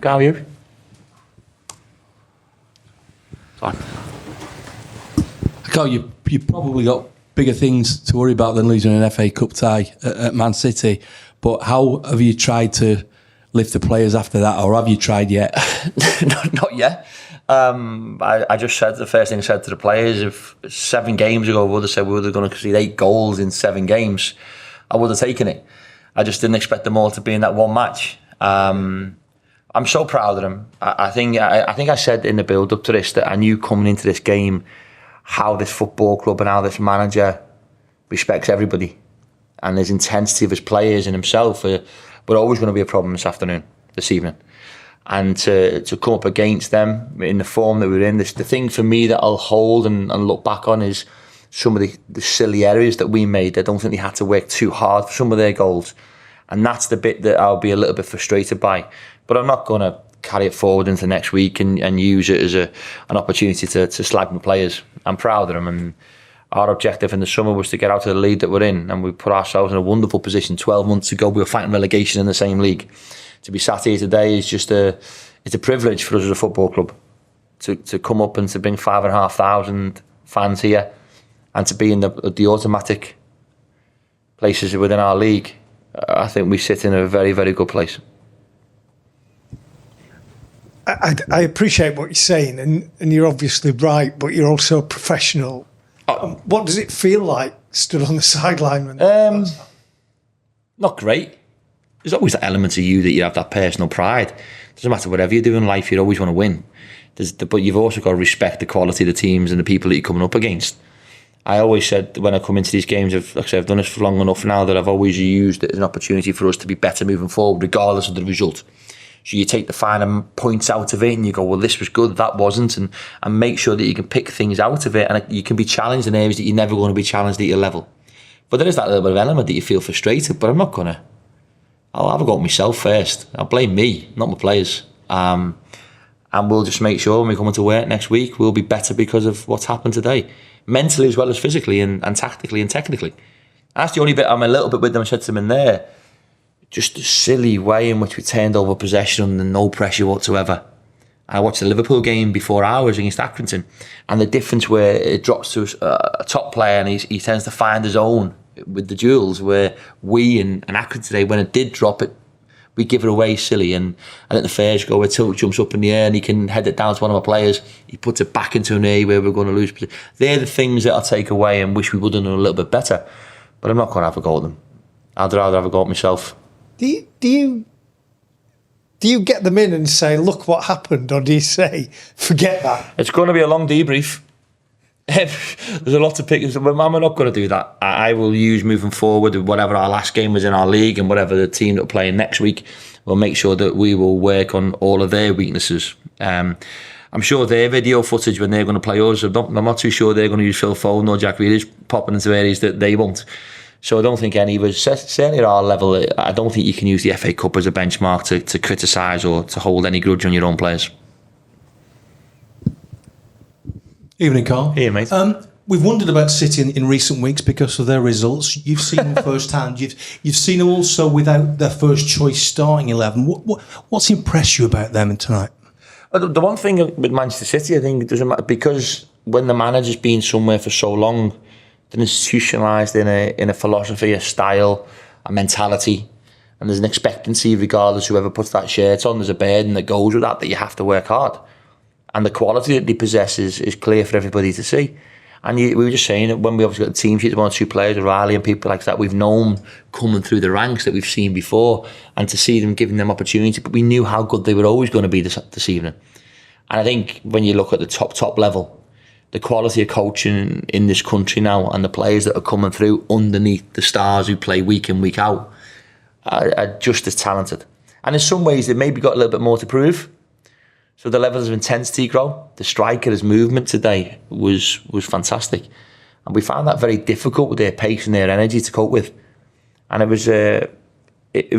How are you? Sorry. Carl, you probably got bigger things to worry about than losing an FA Cup tie at Man City. But how have you tried to lift the players after that, or have you tried yet? Not yet. I just said, the first thing I said to the players, if 7 games ago we would have said we were going to concede 8 goals in 7 games, I would have taken it. I just didn't expect them all to be in that one match. I'm so proud of them. I think I said in the build-up to this that I knew coming into this game how this football club and how this manager respects everybody, and his intensity of his players and himself were always going to be a problem this evening. And to come up against them in the form that we're in, the thing for me that I'll hold and look back on is some of the silly errors that we made. I don't think they had to work too hard for some of their goals. And that's the bit that I'll be a little bit frustrated by. But I'm not going to carry it forward into next week and use it as an opportunity to slag my players. I'm proud of them. And our objective in the summer was to get out of the league that we're in. And we put ourselves in a wonderful position. 12 months ago, we were fighting relegation in the same league. To be sat here today is just it's a privilege for us as a football club to come up and to bring 5,500 fans here and to be in the automatic places within our league. I think we sit in a very, very good place. I appreciate what you're saying, and you're obviously right, but you're also a professional. What does it feel like stood on the sideline? Not great. There's always that element of you that you have that personal pride. Doesn't matter whatever you do in life, you always want to win. But you've also got to respect the quality of the teams and the people that you're coming up against. I always said when I come into these games, I've done this for long enough now that I've always used it as an opportunity for us to be better moving forward, regardless of the result. So you take the finer points out of it and you go, well, this was good, that wasn't, and make sure that you can pick things out of it, and you can be challenged in areas that you're never going to be challenged at your level. But there is that little bit of element that you feel frustrated, but I'm not going to. I'll have a go at myself first. I'll blame me, not my players. And we'll just make sure when we come into work next week, we'll be better because of what's happened today. Mentally as well as physically and tactically and technically. That's the only bit I'm a little bit with them. I said to them in there, just the silly way in which we turned over possession under no pressure whatsoever. I watched the Liverpool game before ours against Accrington, and the difference where it drops to a top player and he tends to find his own with the duels, where we and Accrington today, when it did drop it, we give it away silly. And I think the first goal where Tilt jumps up in the air and he can head it down to one of our players, he puts it back into an area where we're going to lose. They're the things that I'll take away and wish we would have done a little bit better. But I'm not going to have a go at them. I'd rather have a go at myself. Do you get them in and say, look what happened, or do you say, forget that? It's going to be a long debrief. There's a lot to pick. I'm not going to do that. I will use moving forward whatever our last game was in our league and whatever the team that are playing next week. We'll make sure that we will work on all of their weaknesses. I'm sure their video footage when they're going to play us, I'm not too sure they're going to use Phil Foden or Jack Grealish popping into areas that they won't. So I don't think any of us, certainly at our level, I don't think you can use the FA Cup as a benchmark to criticise or to hold any grudge on your own players. Evening, Carl. Here, mate. We've wondered about City in recent weeks because of their results. You've seen them firsthand. You've seen them also without their first choice starting 11. What's impressed you about them tonight? The one thing with Manchester City, I think it doesn't matter, because when the manager's been somewhere for so long, they're institutionalised in a philosophy, a style, a mentality, and there's an expectancy regardless whoever puts that shirt on. There's a burden that goes with that you have to work hard. And the quality that they possess is clear for everybody to see. And we were just saying that when we obviously got the team sheet, 1 or 2 players, O'Reilly and people like that, we've known coming through the ranks that we've seen before, and to see them giving them opportunity, but we knew how good they were always going to be this evening. And I think when you look at the top level, the quality of coaching in this country now and the players that are coming through underneath the stars who play week in, week out are just as talented. And in some ways, they've maybe got a little bit more to prove. So the levels of intensity grow. The striker's movement today was fantastic. And we found that very difficult with their pace and their energy to cope with. And it was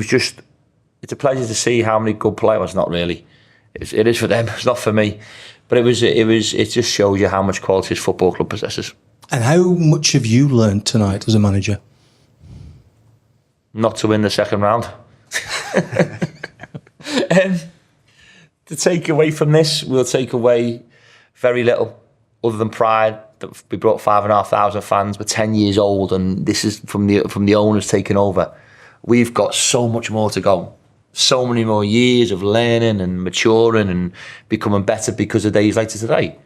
just, it's a pleasure to see how many good players. Well, it's not really. It is for them, it's not for me. But it just shows you how much quality this football club possesses. And how much have you learned tonight as a manager? Not to win the second round. to take away from this, we'll take away very little other than pride that we brought 5,500 fans. We're 10 years old, and this is from the owners taking over. We've got so much more to go. So many more years of learning and maturing and becoming better because of days like today.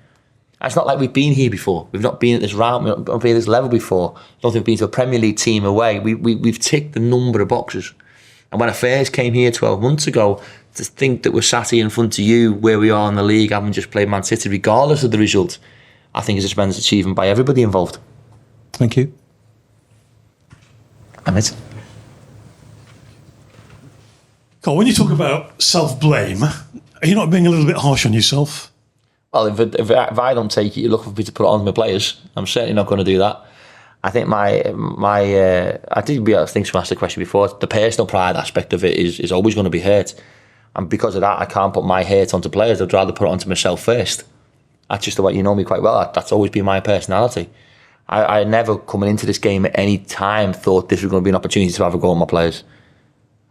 And it's not like we've been here before. We've not been at this round. We've not been at this level before. I don't think we've been to a Premier League team away. We've ticked a number of boxes. And when I first came here 12 months ago, to think that we're sat here in front of you where we are in the league, having just played Man City, regardless of the result, I think is a tremendous achievement by everybody involved. Thank you. Amit. Carl, when you talk about self-blame, are you not being a little bit harsh on yourself? Well, if I don't take it, you're looking for me to put it on my players. I'm certainly not going to do that. I think I think someone asked the question before. The personal pride aspect of it is always going to be hurt, and because of that, I can't put my hurt onto players. I'd rather put it onto myself first. That's just the way, you know me quite well. That's always been my personality. I never, coming into this game at any time, thought this was going to be an opportunity to have a go at my players,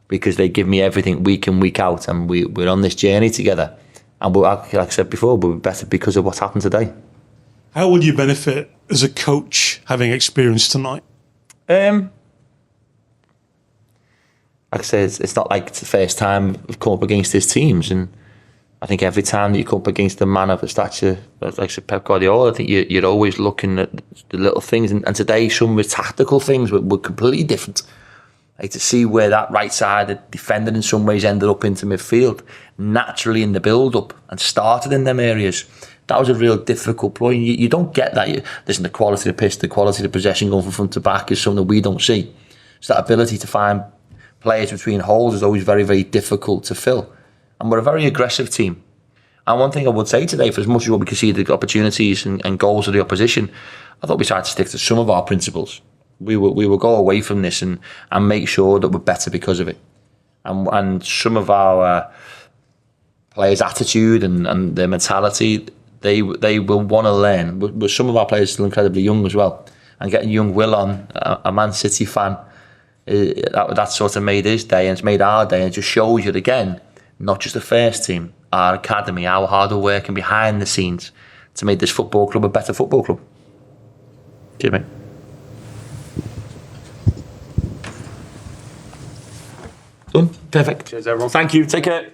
because they give me everything week in, week out, and we're on this journey together. And like I said before, we're better because of what's happened today. How will you benefit as a coach having experience tonight? Like I said, it's not like it's the first time I've come up against these teams, and I think every time that you come up against a man of a stature, like I said, Pep Guardiola, I think you're always looking at the little things, and today some of the tactical things were completely different. Like to see where that right side defender in some ways ended up into midfield naturally in the build-up and started in them areas. That was a real difficult point. You don't get that. Listen, the quality of the pitch, the quality of the possession going from front to back is something we don't see. So that ability to find players between holes is always very, very difficult to fill. And we're a very aggressive team. And one thing I would say today, for as much as what we conceded opportunities and goals of the opposition, I thought we tried to stick to some of our principles. We will go away from this and make sure that we're better because of it. And some of our players' attitude and their mentality, they will want to learn. But some of our players are still incredibly young as well. And getting young Will on, a Man City fan, that sort of made his day and it's made our day. And it just shows you again, not just the first team, our academy, our hard work and behind the scenes to make this football club a better football club. Cheers, mate. Done. Perfect. Cheers, everyone. Thank you. Take care.